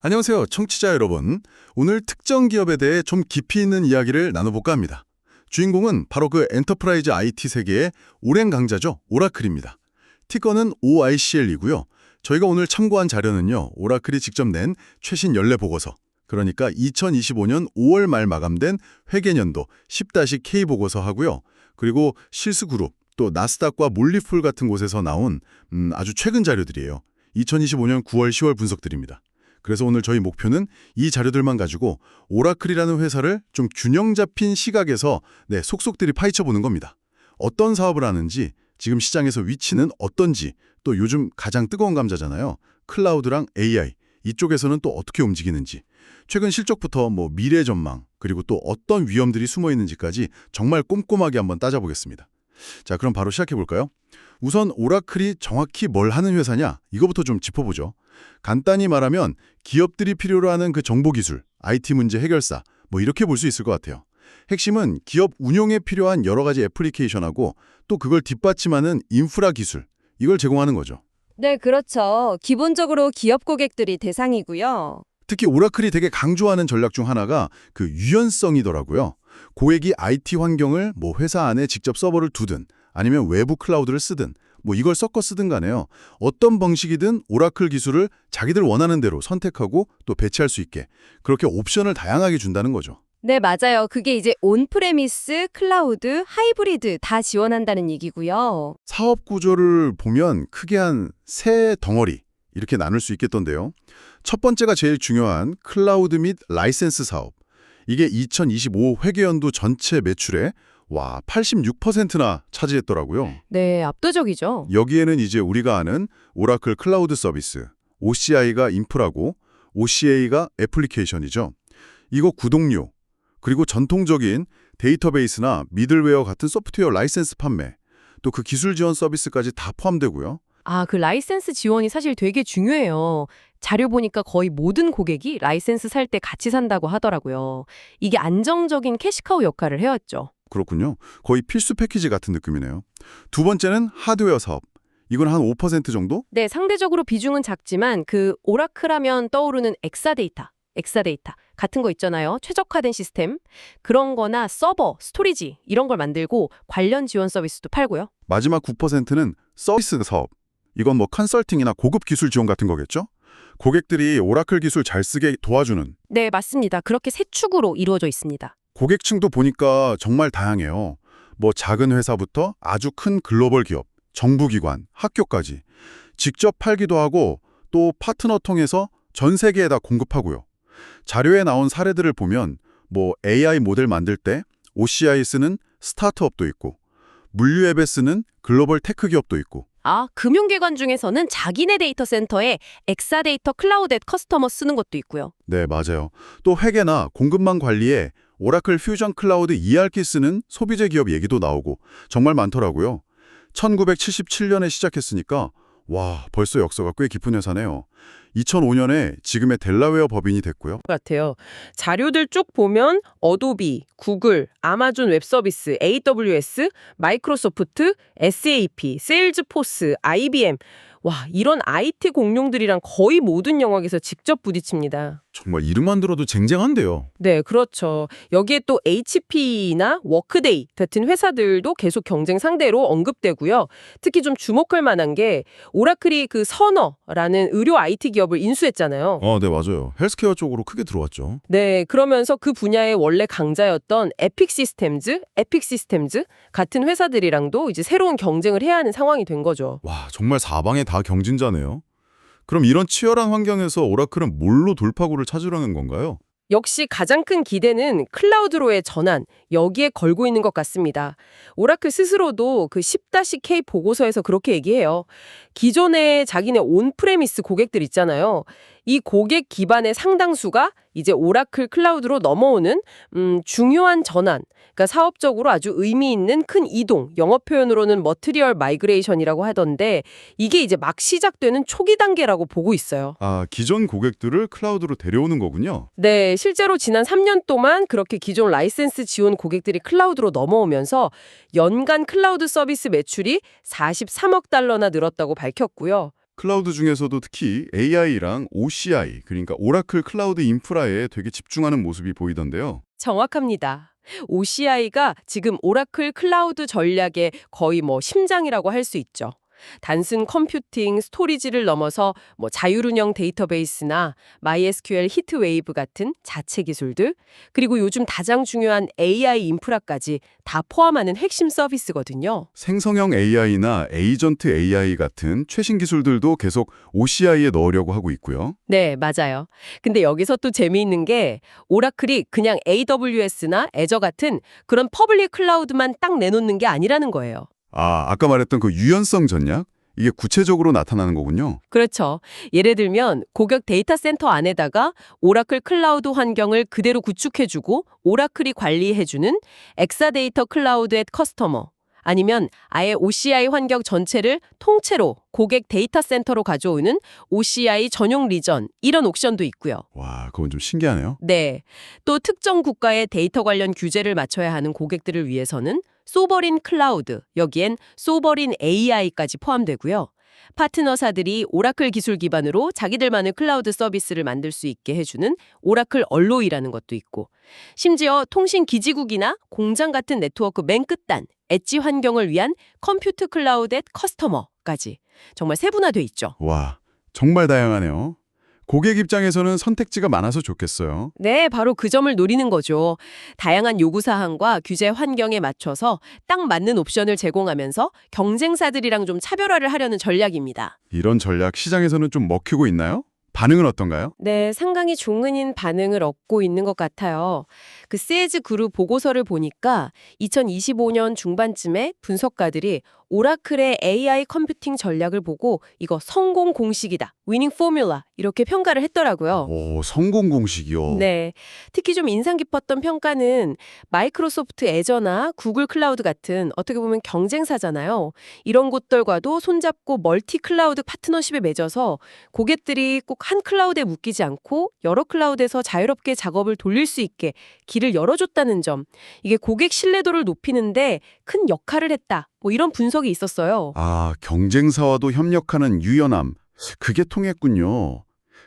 안녕하세요, 청취자 여러분. 오늘 특정 기업에 대해 좀 깊이 있는 이야기를 나눠볼까 합니다. 주인공은 바로 그 엔터프라이즈 IT 세계의 오랜 강자죠, 오라클입니다. 티커는 OICL이고요. 저희가 오늘 참고한 자료는요, 오라클이 직접 낸 최신 연례 보고서, 그러니까 2025년 5월 말 마감된 회계년도 10-K 보고서 하고요. 그리고 실스그룹, 또 나스닥과 몰리풀 같은 곳에서 나온 아주 최근 자료들이에요. 2025년 9월, 10월 분석들입니다. 그래서 오늘 저희 목표는 이 자료들만 가지고 오라클이라는 회사를 좀 균형 잡힌 시각에서 속속들이 파헤쳐보는 겁니다. 어떤 사업을 하는지, 지금 시장에서 위치는 어떤지, 또 요즘 가장 뜨거운 감자잖아요. 클라우드랑 AI, 이쪽에서는 또 어떻게 움직이는지, 최근 실적부터 미래 전망, 그리고 또 어떤 위험들이 숨어 있는지까지 정말 꼼꼼하게 한번 따져보겠습니다. 자, 그럼 바로 시작해볼까요? 우선 오라클이 정확히 뭘 하는 회사냐? 이거부터 좀 짚어보죠. 간단히 말하면 기업들이 필요로 하는 그 정보기술, IT 문제 해결사, 이렇게 볼 수 있을 것 같아요. 핵심은 기업 운용에 필요한 여러 가지 애플리케이션하고 또 그걸 뒷받침하는 인프라 기술, 이걸 제공하는 거죠. 네, 그렇죠. 기본적으로 기업 고객들이 대상이고요. 특히 오라클이 되게 강조하는 전략 중 하나가 그 유연성이더라고요. 고객이 IT 환경을 회사 안에 직접 서버를 두든 아니면 외부 클라우드를 쓰든 이걸 섞어 쓰든 간에요. 어떤 방식이든 오라클 기술을 자기들 원하는 대로 선택하고 또 배치할 수 있게 그렇게 옵션을 다양하게 준다는 거죠. 네, 맞아요. 그게 이제 온프레미스, 클라우드, 하이브리드 다 지원한다는 얘기고요. 사업 구조를 보면 크게 한 세 덩어리 이렇게 나눌 수 있겠던데요. 첫 번째가 제일 중요한 클라우드 및 라이센스 사업. 이게 2025 회계연도 전체 매출의 86%나 차지했더라고요. 네, 압도적이죠. 여기에는 이제 우리가 아는 오라클 클라우드 서비스, OCI가 인프라고 OCA가 애플리케이션이죠. 이거 구독료, 그리고 전통적인 데이터베이스나 미들웨어 같은 소프트웨어 라이센스 판매, 또 그 기술 지원 서비스까지 다 포함되고요. 아, 그 라이센스 지원이 사실 되게 중요해요. 자료 보니까 거의 모든 고객이 라이센스 살 때 같이 산다고 하더라고요. 이게 안정적인 캐시카우 역할을 해왔죠. 그렇군요. 거의 필수 패키지 같은 느낌이네요. 두 번째는 하드웨어 사업. 이건 한 5% 정도? 네, 상대적으로 비중은 작지만 그 오라클 하면 떠오르는 엑사데이터 같은 거 있잖아요. 최적화된 시스템. 그런 거나 서버, 스토리지 이런 걸 만들고 관련 지원 서비스도 팔고요. 마지막 9%는 서비스 사업. 이건 컨설팅이나 고급 기술 지원 같은 거겠죠? 고객들이 오라클 기술 잘 쓰게 도와주는. 네, 맞습니다. 그렇게 세 축으로 이루어져 있습니다. 고객층도 보니까 정말 다양해요. 작은 회사부터 아주 큰 글로벌 기업, 정부기관, 학교까지 직접 팔기도 하고 또 파트너 통해서 전 세계에다 공급하고요. 자료에 나온 사례들을 보면 AI 모델 만들 때 OCI 쓰는 스타트업도 있고 물류앱에 쓰는 글로벌 테크 기업도 있고 아, 금융기관 중에서는 자기네 데이터 센터에 엑사데이터 클라우드 앳 커스터머 쓰는 것도 있고요. 네, 맞아요. 또 회계나 공급망 관리에 오라클 퓨전 클라우드 ERP 쓰는 소비재 기업 얘기도 나오고 정말 많더라고요. 1977년에 시작했으니까 벌써 역사가 꽤 깊은 회사네요. 2005년에 지금의 델라웨어 법인이 됐고요. 같아요. 자료들 쭉 보면 어도비, 구글, 아마존 웹서비스, AWS, 마이크로소프트, SAP, 세일즈포스, IBM 이런 IT 공룡들이랑 거의 모든 영역에서 직접 부딪힙니다. 정말 이름만 들어도 쟁쟁한데요. 네, 그렇죠. 여기에 또 HP나 워크데이 같은 회사들도 계속 경쟁 상대로 언급되고요. 특히 좀 주목할 만한 게 오라클이 그 선어라는 의료 IT 기업을 인수했잖아요. 네, 맞아요. 헬스케어 쪽으로 크게 들어왔죠. 네, 그러면서 그 분야의 원래 강자였던 에픽 시스템즈 같은 회사들이랑도 이제 새로운 경쟁을 해야 하는 상황이 된 거죠. 정말 사방에 다 경진자네요. 그럼 이런 치열한 환경에서 오라클은 뭘로 돌파구를 찾으려는 건가요? 역시 가장 큰 기대는 클라우드로의 전환, 여기에 걸고 있는 것 같습니다. 오라클 스스로도 그 10-K 보고서에서 그렇게 얘기해요. 기존에 자기네 온프레미스 고객들 있잖아요. 이 고객 기반의 상당수가 이제 오라클 클라우드로 넘어오는 중요한 전환, 그러니까 사업적으로 아주 의미 있는 큰 이동, 영어 표현으로는 머티리얼 마이그레이션이라고 하던데 이게 이제 막 시작되는 초기 단계라고 보고 있어요. 기존 고객들을 클라우드로 데려오는 거군요. 네, 실제로 지난 3년 동안 그렇게 기존 라이센스 지원 고객들이 클라우드로 넘어오면서 연간 클라우드 서비스 매출이 43억 달러나 늘었다고 밝혔고요. 클라우드 중에서도 특히 AI랑 OCI, 그러니까 오라클 클라우드 인프라에 되게 집중하는 모습이 보이던데요. 정확합니다. OCI가 지금 오라클 클라우드 전략의 거의 심장이라고 할 수 있죠. 단순 컴퓨팅, 스토리지를 넘어서 자율운영 데이터베이스나 MySQL 히트웨이브 같은 자체 기술들, 그리고 요즘 가장 중요한 AI 인프라까지 다 포함하는 핵심 서비스거든요. 생성형 AI나 에이전트 AI 같은 최신 기술들도 계속 OCI에 넣으려고 하고 있고요. 네, 맞아요. 근데 여기서 또 재미있는 게 오라클이 그냥 AWS나 애저 같은 그런 퍼블릭 클라우드만 딱 내놓는 게 아니라는 거예요. 아까 말했던 그 유연성 전략? 이게 구체적으로 나타나는 거군요. 그렇죠. 예를 들면 고객 데이터 센터 안에다가 오라클 클라우드 환경을 그대로 구축해주고 오라클이 관리해주는 엑사데이터 클라우드 앳 커스터머, 아니면 아예 OCI 환경 전체를 통째로 고객 데이터 센터로 가져오는 OCI 전용 리전, 이런 옵션도 있고요. 와, 그건 좀 신기하네요. 네. 또 특정 국가의 데이터 관련 규제를 맞춰야 하는 고객들을 위해서는 소버린 클라우드, 여기엔 소버린 AI까지 포함되고요. 파트너사들이 오라클 기술 기반으로 자기들만의 클라우드 서비스를 만들 수 있게 해주는 오라클 얼로이라는 것도 있고, 심지어 통신 기지국이나 공장 같은 네트워크 맨 끝단, 엣지 환경을 위한 컴퓨트 클라우드 앳 커스터머까지 정말 세분화돼 있죠. 와, 정말 다양하네요. 고객 입장에서는 선택지가 많아서 좋겠어요. 네, 바로 그 점을 노리는 거죠. 다양한 요구사항과 규제 환경에 맞춰서 딱 맞는 옵션을 제공하면서 경쟁사들이랑 좀 차별화를 하려는 전략입니다. 이런 전략 시장에서는 좀 먹히고 있나요? 반응은 어떤가요? 네, 상당히 종은인 반응을 얻고 있는 것 같아요. 그 세즈 그룹 보고서를 보니까 2025년 중반쯤에 분석가들이 오라클의 AI 컴퓨팅 전략을 보고 이거 성공 공식이다, 위닝 포뮬라, 이렇게 평가를 했더라고요. 오, 성공 공식이요. 네, 특히 좀 인상 깊었던 평가는 마이크로소프트 애저나 구글 클라우드 같은 어떻게 보면 경쟁사잖아요. 이런 곳들과도 손잡고 멀티 클라우드 파트너십에 맺어서 고객들이 꼭 한 클라우드에 묶이지 않고 여러 클라우드에서 자유롭게 작업을 돌릴 수 있게 길을 열어줬다는 점, 이게 고객 신뢰도를 높이는데 큰 역할을 했다, 이런 분석이 있었어요. 경쟁사와도 협력하는 유연함. 그게 통했군요.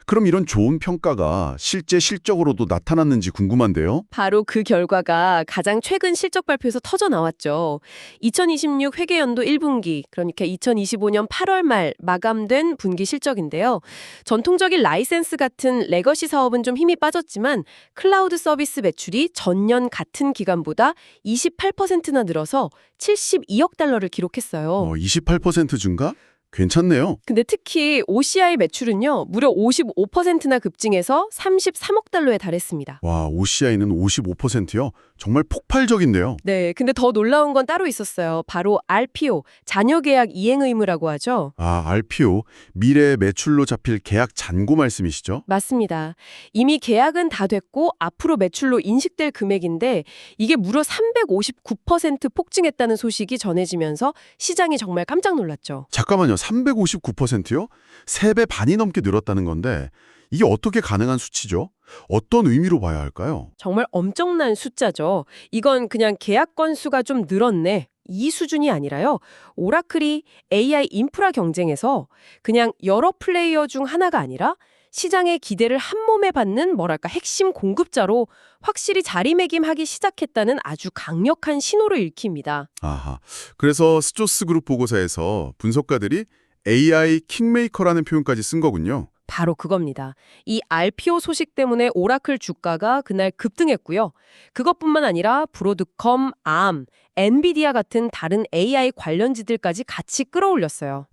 그럼 이런 좋은 평가가 실제 실적으로도 나타났는지 궁금한데요? 바로 그 결과가 가장 최근 실적 발표에서 터져 나왔죠. 2026 회계연도 1분기, 그러니까 2025년 8월 말 마감된 분기 실적인데요. 전통적인 라이센스 같은 레거시 사업은 좀 힘이 빠졌지만 클라우드 서비스 매출이 전년 같은 기간보다 28%나 늘어서 72억 달러를 기록했어요. 28% 증가? 괜찮네요. 근데 특히 OCI 매출은요, 무려 55%나 급증해서 33억 달러에 달했습니다. 와, OCI는 55%요? 정말 폭발적인데요. 네, 근데 더 놀라운 건 따로 있었어요. 바로 RPO, 잔여 계약 이행 의무라고 하죠. RPO, 미래 매출로 잡힐 계약 잔고 말씀이시죠? 맞습니다. 이미 계약은 다 됐고 앞으로 매출로 인식될 금액인데 이게 무려 359% 폭증했다는 소식이 전해지면서 시장이 정말 깜짝 놀랐죠. 잠깐만요. 359%요? 3배 반이 넘게 늘었다는 건데 이게 어떻게 가능한 수치죠? 어떤 의미로 봐야 할까요? 정말 엄청난 숫자죠. 이건 그냥 계약 건수가 좀 늘었네, 이 수준이 아니라요. 오라클이 AI 인프라 경쟁에서 그냥 여러 플레이어 중 하나가 아니라 시장의 기대를 한 몸에 받는 핵심 공급자로 확실히 자리매김하기 시작했다는 아주 강력한 신호를 읽힙니다. 아하. 그래서 스조스 그룹 보고서에서 분석가들이 AI 킹메이커라는 표현까지 쓴 거군요. 바로 그겁니다. 이 RPO 소식 때문에 오라클 주가가 그날 급등했고요. 그것뿐만 아니라 브로드컴, 암, 엔비디아 같은 다른 AI 관련지들까지 같이 끌어올렸어요.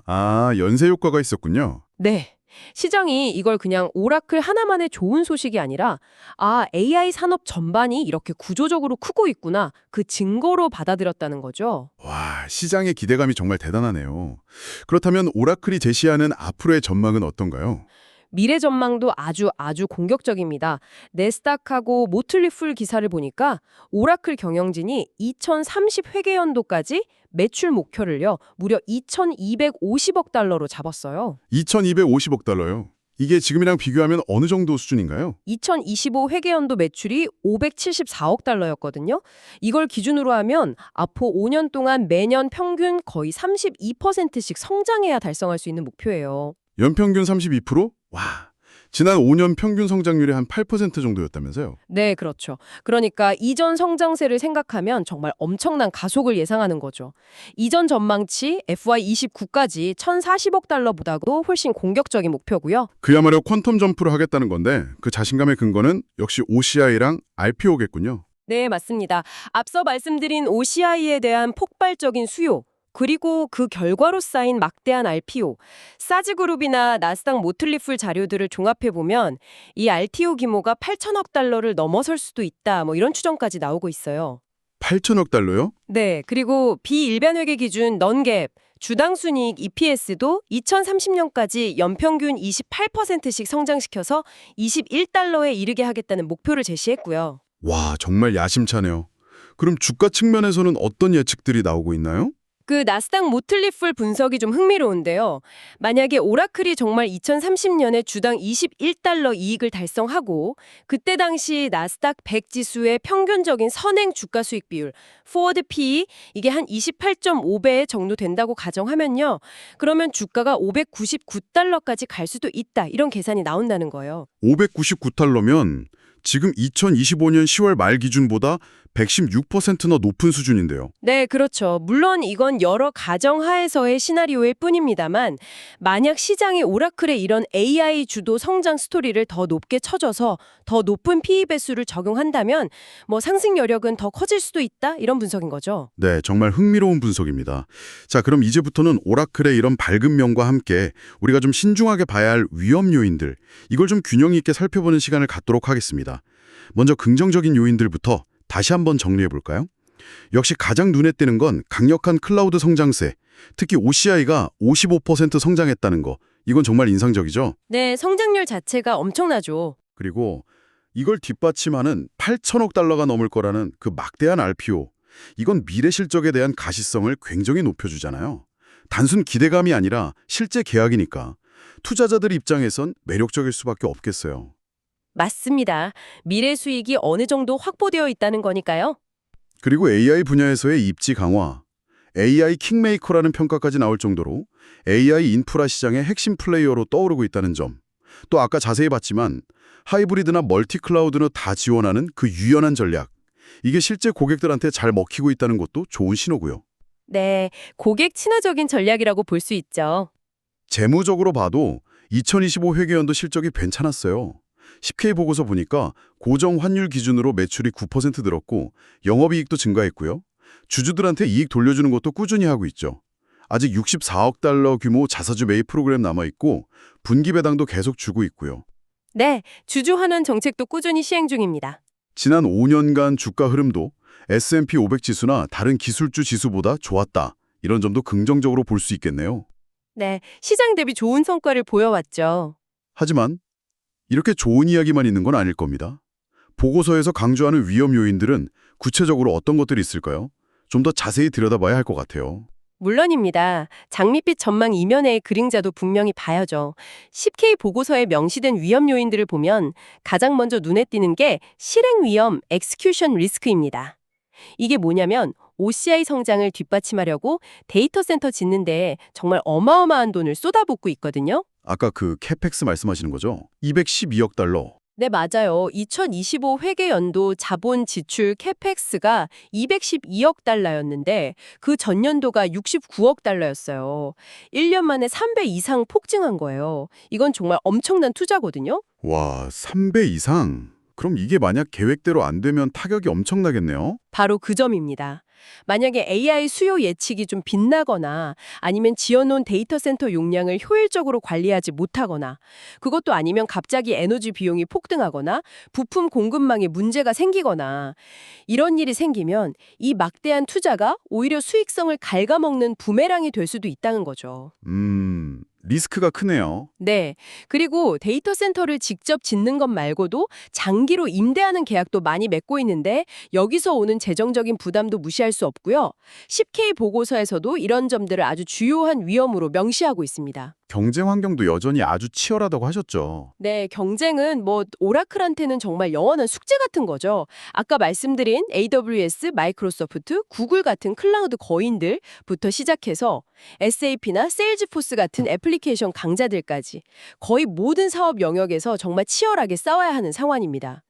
연쇄 효과가 있었군요. 네. 시장이 이걸 그냥 오라클 하나만의 좋은 소식이 아니라 AI 산업 전반이 이렇게 구조적으로 크고 있구나, 그 증거로 받아들였다는 거죠. 와, 시장의 기대감이 정말 대단하네요. 그렇다면 오라클이 제시하는 앞으로의 전망은 어떤가요? 미래 전망도 아주 공격적입니다. 네스닥하고 모틀리 풀 기사를 보니까 오라클 경영진이 2030 회계연도까지 매출 목표를요, 무려 2,250억 달러로 잡았어요. 2,250억 달러요. 이게 지금이랑 비교하면 어느 정도 수준인가요? 2025 회계연도 매출이 574억 달러였거든요. 이걸 기준으로 하면 앞으로 5년 동안 매년 평균 거의 32%씩 성장해야 달성할 수 있는 목표예요. 연평균 32%? 와, 지난 5년 평균 성장률이 한 8% 정도였다면서요? 네, 그렇죠. 그러니까 이전 성장세를 생각하면 정말 엄청난 가속을 예상하는 거죠. 이전 전망치 FY29까지 1,040억 달러보다도 훨씬 공격적인 목표고요. 그야말로 퀀텀 점프를 하겠다는 건데 그 자신감의 근거는 역시 OCI랑 RPO겠군요. 네, 맞습니다. 앞서 말씀드린 OCI에 대한 폭발적인 수요, 그리고 그 결과로 쌓인 막대한 RPO, 사즈그룹이나 나스닥 모틀리풀 자료들을 종합해보면 이 RTO 규모가 8천억 달러를 넘어설 수도 있다, 뭐 이런 추정까지 나오고 있어요. 8천억 달러요? 네, 그리고 비일반회계 기준 넌갭, 주당 순이익 EPS도 2030년까지 연평균 28%씩 성장시켜서 21달러에 이르게 하겠다는 목표를 제시했고요. 와, 정말 야심차네요. 그럼 주가 측면에서는 어떤 예측들이 나오고 있나요? 그 나스닥 모틀리풀 분석이 좀 흥미로운데요. 만약에 오라클이 정말 2030년에 주당 21달러 이익을 달성하고 그때 당시 나스닥 100 지수의 평균적인 선행 주가 수익 비율, 포워드 PE 이게 한 28.5배 정도 된다고 가정하면요. 그러면 주가가 599달러까지 갈 수도 있다. 이런 계산이 나온다는 거예요. 599달러면 지금 2025년 10월 말 기준보다 116%나 높은 수준인데요. 네, 그렇죠. 물론 이건 여러 가정하에서의 시나리오일 뿐입니다만 만약 시장이 오라클의 이런 AI 주도 성장 스토리를 더 높게 쳐줘서 더 높은 PE 배수를 적용한다면 뭐 상승 여력은 더 커질 수도 있다 이런 분석인 거죠. 네, 정말 흥미로운 분석입니다. 자, 그럼 이제부터는 오라클의 이런 밝은 면과 함께 우리가 좀 신중하게 봐야 할 위험 요인들, 이걸 좀 균형 있게 살펴보는 시간을 갖도록 하겠습니다. 먼저 긍정적인 요인들부터 다시 한번 정리해 볼까요? 역시 가장 눈에 띄는 건 강력한 클라우드 성장세, 특히 OCI가 55% 성장했다는 거, 이건 정말 인상적이죠? 네, 성장률 자체가 엄청나죠. 그리고 이걸 뒷받침하는 8천억 달러가 넘을 거라는 그 막대한 RPO, 이건 미래 실적에 대한 가시성을 굉장히 높여주잖아요. 단순 기대감이 아니라 실제 계약이니까 투자자들 입장에선 매력적일 수밖에 없겠어요. 맞습니다. 미래 수익이 어느 정도 확보되어 있다는 거니까요. 그리고 AI 분야에서의 입지 강화, AI 킹메이커라는 평가까지 나올 정도로 AI 인프라 시장의 핵심 플레이어로 떠오르고 있다는 점. 또 아까 자세히 봤지만 하이브리드나 멀티 클라우드는 다 지원하는 그 유연한 전략. 이게 실제 고객들한테 잘 먹히고 있다는 것도 좋은 신호고요. 네, 고객 친화적인 전략이라고 볼 수 있죠. 재무적으로 봐도 2025 회계연도 실적이 괜찮았어요. 10K 보고서 보니까 고정 환율 기준으로 매출이 9% 늘었고 영업이익도 증가했고요. 주주들한테 이익 돌려주는 것도 꾸준히 하고 있죠. 아직 64억 달러 규모 자사주 매입 프로그램 남아있고 분기 배당도 계속 주고 있고요. 네, 주주 환원 정책도 꾸준히 시행 중입니다. 지난 5년간 주가 흐름도 S&P 500 지수나 다른 기술주 지수보다 좋았다. 이런 점도 긍정적으로 볼 수 있겠네요. 네, 시장 대비 좋은 성과를 보여왔죠. 하지만 이렇게 좋은 이야기만 있는 건 아닐 겁니다. 보고서에서 강조하는 위험 요인들은 구체적으로 어떤 것들이 있을까요? 좀 더 자세히 들여다봐야 할 것 같아요. 물론입니다. 장밋빛 전망 이면의 그림자도 분명히 봐야죠. 10K 보고서에 명시된 위험 요인들을 보면 가장 먼저 눈에 띄는 게 실행 위험, execution risk입니다. 이게 뭐냐면 OCI 성장을 뒷받침하려고 데이터 센터 짓는데 정말 어마어마한 돈을 쏟아붓고 있거든요. 아까 그 캐펙스 말씀하시는 거죠? 212억 달러. 네, 맞아요. 2025 회계연도 자본 지출 캐펙스가 212억 달러였는데 그 전년도가 69억 달러였어요. 1년 만에 3배 이상 폭증한 거예요. 이건 정말 엄청난 투자거든요. 와, 3배 이상? 그럼 이게 만약 계획대로 안 되면 타격이 엄청나겠네요? 바로 그 점입니다. 만약에 AI 수요 예측이 좀 빗나거나 아니면 지어놓은 데이터 센터 용량을 효율적으로 관리하지 못하거나 그것도 아니면 갑자기 에너지 비용이 폭등하거나 부품 공급망에 문제가 생기거나 이런 일이 생기면 이 막대한 투자가 오히려 수익성을 갉아먹는 부메랑이 될 수도 있다는 거죠. 리스크가 크네요. 네. 그리고 데이터 센터를 직접 짓는 것 말고도 장기로 임대하는 계약도 많이 맺고 있는데 여기서 오는 재정적인 부담도 무시할 수 없고요. 10K 보고서에서도 이런 점들을 아주 주요한 위험으로 명시하고 있습니다. 경쟁 환경도 여전히 아주 치열하다고 하셨죠. 네, 경쟁은 오라클한테는 정말 영원한 숙제 같은 거죠. 아까 말씀드린 AWS, 마이크로소프트, 구글 같은 클라우드 거인들부터 시작해서 SAP나 세일즈포스 같은 애플리케이션 강자들까지 거의 모든 사업 영역에서 정말 치열하게 싸워야 하는 상황입니다.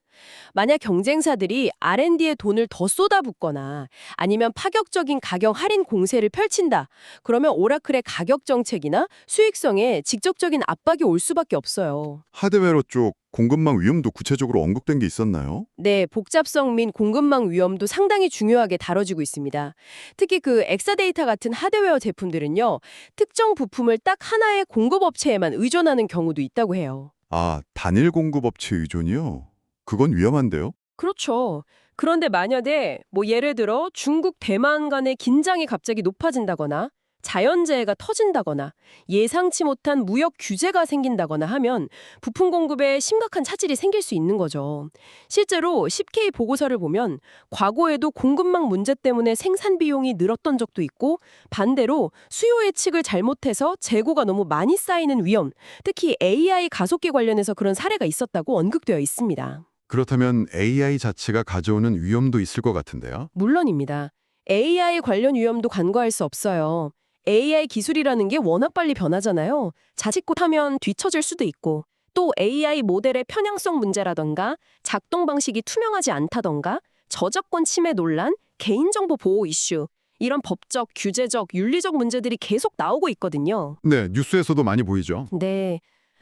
만약 경쟁사들이 R&D에 돈을 더 쏟아붓거나 아니면 파격적인 가격 할인 공세를 펼친다. 그러면 오라클의 가격 정책이나 수익성에 직접적인 압박이 올 수밖에 없어요. 하드웨어 쪽 공급망 위험도 구체적으로 언급된 게 있었나요? 네, 복잡성 및 공급망 위험도 상당히 중요하게 다뤄지고 있습니다. 특히 그 엑사데이터 같은 하드웨어 제품들은요, 특정 부품을 딱 하나의 공급업체에만 의존하는 경우도 있다고 해요. 아, 단일 공급업체 의존이요? 그건 위험한데요? 그렇죠. 그런데 만약에 예를 들어 중국, 대만 간의 긴장이 갑자기 높아진다거나 자연재해가 터진다거나 예상치 못한 무역 규제가 생긴다거나 하면 부품 공급에 심각한 차질이 생길 수 있는 거죠. 실제로 10K 보고서를 보면 과거에도 공급망 문제 때문에 생산 비용이 늘었던 적도 있고 반대로 수요 예측을 잘못해서 재고가 너무 많이 쌓이는 위험, 특히 AI 가속기 관련해서 그런 사례가 있었다고 언급되어 있습니다. 그렇다면 AI 자체가 가져오는 위험도 있을 것 같은데요? 물론입니다. AI 관련 위험도 간과할 수 없어요. AI 기술이라는 게 워낙 빨리 변하잖아요. 자칫못하면 뒤처질 수도 있고 또 AI 모델의 편향성 문제라던가 작동 방식이 투명하지 않다던가 저작권 침해 논란, 개인정보 보호 이슈 이런 법적, 규제적, 윤리적 문제들이 계속 나오고 있거든요. 네, 뉴스에서도 많이 보이죠. 네.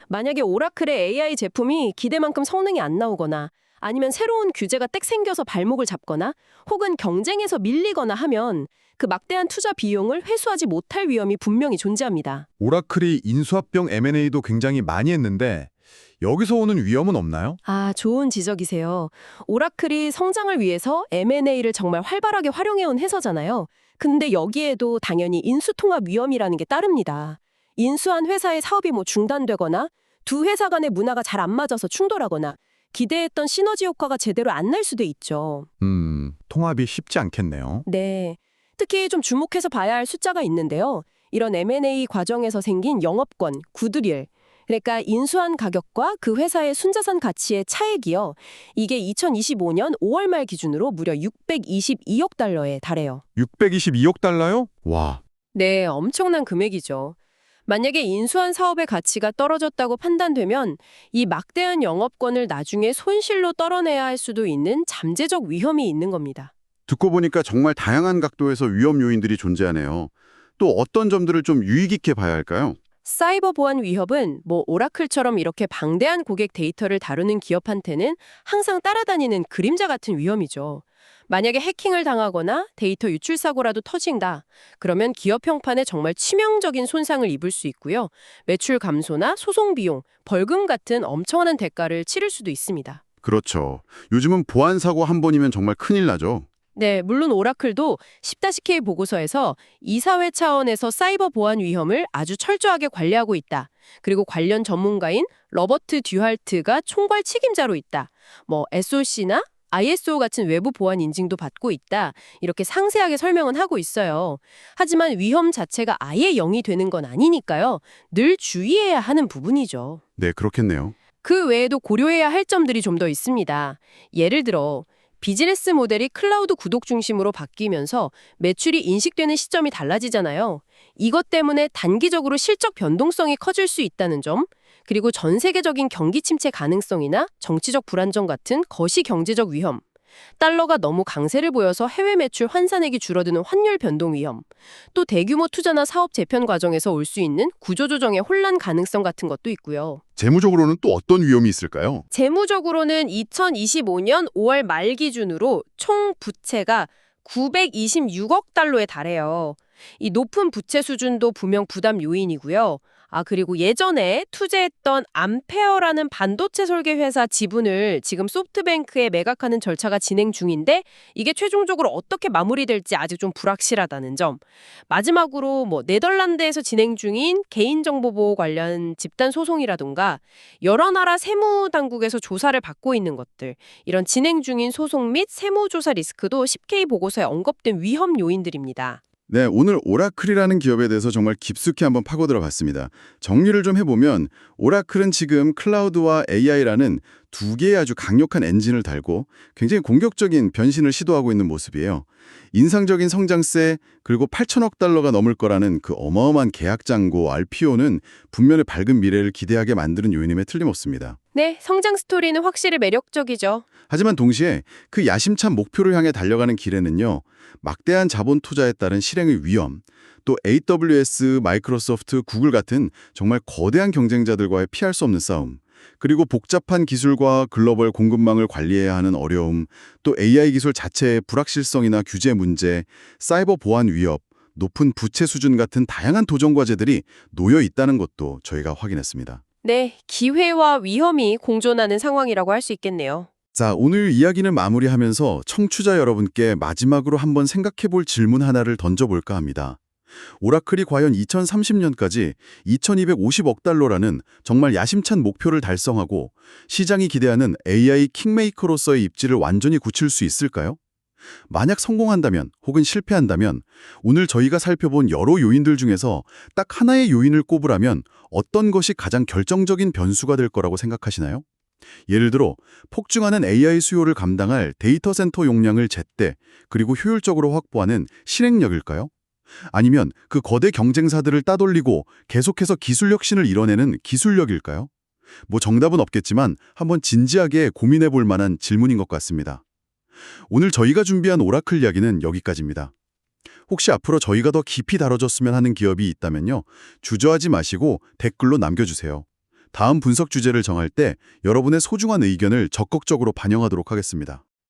만약에 오라클의 AI 제품이 기대만큼 성능이 안 나오거나 아니면 새로운 규제가 땡 생겨서 발목을 잡거나 혹은 경쟁에서 밀리거나 하면 그 막대한 투자 비용을 회수하지 못할 위험이 분명히 존재합니다. 오라클이 인수합병 M&A도 굉장히 많이 했는데 여기서 오는 위험은 없나요? 아, 좋은 지적이세요. 오라클이 성장을 위해서 M&A를 정말 활발하게 활용해온 회사잖아요. 근데 여기에도 당연히 인수통합 위험이라는 게 따릅니다. 인수한 회사의 사업이 중단되거나 두 회사 간의 문화가 잘 안 맞아서 충돌하거나 기대했던 시너지 효과가 제대로 안 날 수도 있죠. 통합이 쉽지 않겠네요. 네. 특히 좀 주목해서 봐야 할 숫자가 있는데요. 이런 M&A 과정에서 생긴 영업권, 굿윌, 그러니까 인수한 가격과 그 회사의 순자산 가치의 차액이요. 이게 2025년 5월 말 기준으로 무려 622억 달러에 달해요. 622억 달러요? 와, 네, 엄청난 금액이죠. 만약에 인수한 사업의 가치가 떨어졌다고 판단되면 이 막대한 영업권을 나중에 손실로 떨어내야 할 수도 있는 잠재적 위험이 있는 겁니다. 듣고 보니까 정말 다양한 각도에서 위험 요인들이 존재하네요. 또 어떤 점들을 좀 유의 깊게 봐야 할까요? 사이버 보안 위협은 오라클처럼 이렇게 방대한 고객 데이터를 다루는 기업한테는 항상 따라다니는 그림자 같은 위험이죠. 만약에 해킹을 당하거나 데이터 유출 사고라도 터진다. 그러면 기업 평판에 정말 치명적인 손상을 입을 수 있고요. 매출 감소나 소송 비용, 벌금 같은 엄청난 대가를 치를 수도 있습니다. 그렇죠. 요즘은 보안 사고 한 번이면 정말 큰일 나죠. 네, 물론 오라클도 10-K 보고서에서 이사회 차원에서 사이버 보안 위험을 아주 철저하게 관리하고 있다. 그리고 관련 전문가인 러버트 듀할트가 총괄 책임자로 있다. SOC나 ISO 같은 외부 보안 인증도 받고 있다. 이렇게 상세하게 설명은 하고 있어요. 하지만 위험 자체가 아예 0이 되는 건 아니니까요. 늘 주의해야 하는 부분이죠. 네, 그렇겠네요. 그 외에도 고려해야 할 점들이 좀 더 있습니다. 예를 들어 비즈니스 모델이 클라우드 구독 중심으로 바뀌면서 매출이 인식되는 시점이 달라지잖아요. 이것 때문에 단기적으로 실적 변동성이 커질 수 있다는 점, 그리고 전 세계적인 경기 침체 가능성이나 정치적 불안정 같은 거시 경제적 위험, 달러가 너무 강세를 보여서 해외 매출 환산액이 줄어드는 환율 변동 위험, 또 대규모 투자나 사업 재편 과정에서 올 수 있는 구조조정의 혼란 가능성 같은 것도 있고요. 재무적으로는 또 어떤 위험이 있을까요? 재무적으로는 2025년 5월 말 기준으로 총 부채가 926억 달러에 달해요. 이 높은 부채 수준도 분명 부담 요인이고요. 그리고 예전에 투자했던 암페어라는 반도체 설계 회사 지분을 지금 소프트뱅크에 매각하는 절차가 진행 중인데 이게 최종적으로 어떻게 마무리될지 아직 좀 불확실하다는 점. 마지막으로 네덜란드에서 진행 중인 개인정보보호 관련 집단 소송이라든가 여러 나라 세무당국에서 조사를 받고 있는 것들, 이런 진행 중인 소송 및 세무조사 리스크도 10K 보고서에 언급된 위험 요인들입니다. 네, 오늘 오라클이라는 기업에 대해서 정말 깊숙이 한번 파고들어 봤습니다. 정리를 좀 해보면 오라클은 지금 클라우드와 AI라는 두 개의 아주 강력한 엔진을 달고 굉장히 공격적인 변신을 시도하고 있는 모습이에요. 인상적인 성장세 그리고 8천억 달러가 넘을 거라는 그 어마어마한 계약 잔고 RPO는 분명히 밝은 미래를 기대하게 만드는 요인임에 틀림없습니다. 네, 성장 스토리는 확실히 매력적이죠. 하지만 동시에 그 야심찬 목표를 향해 달려가는 길에는요. 막대한 자본 투자에 따른 실행의 위험, 또 AWS, 마이크로소프트, 구글 같은 정말 거대한 경쟁자들과의 피할 수 없는 싸움, 그리고 복잡한 기술과 글로벌 공급망을 관리해야 하는 어려움, 또 AI 기술 자체의 불확실성이나 규제 문제, 사이버 보안 위협, 높은 부채 수준 같은 다양한 도전 과제들이 놓여 있다는 것도 저희가 확인했습니다. 네, 기회와 위험이 공존하는 상황이라고 할 수 있겠네요. 자, 오늘 이야기를 마무리하면서 청취자 여러분께 마지막으로 한번 생각해 볼 질문 하나를 던져볼까 합니다. 오라클이 과연 2030년까지 2250억 달러라는 정말 야심찬 목표를 달성하고 시장이 기대하는 AI 킹메이커로서의 입지를 완전히 굳힐 수 있을까요? 만약 성공한다면 혹은 실패한다면 오늘 저희가 살펴본 여러 요인들 중에서 딱 하나의 요인을 꼽으라면 어떤 것이 가장 결정적인 변수가 될 거라고 생각하시나요? 예를 들어 폭증하는 AI 수요를 감당할 데이터 센터 용량을 제때 그리고 효율적으로 확보하는 실행력일까요? 아니면 그 거대 경쟁사들을 따돌리고 계속해서 기술 혁신을 이뤄내는 기술력일까요? 뭐 정답은 없겠지만 한번 진지하게 고민해 볼 만한 질문인 것 같습니다. 오늘 저희가 준비한 오라클 이야기는 여기까지입니다. 혹시 앞으로 저희가 더 깊이 다뤄줬으면 하는 기업이 있다면요. 주저하지 마시고 댓글로 남겨주세요. 다음 분석 주제를 정할 때 여러분의 소중한 의견을 적극적으로 반영하도록 하겠습니다.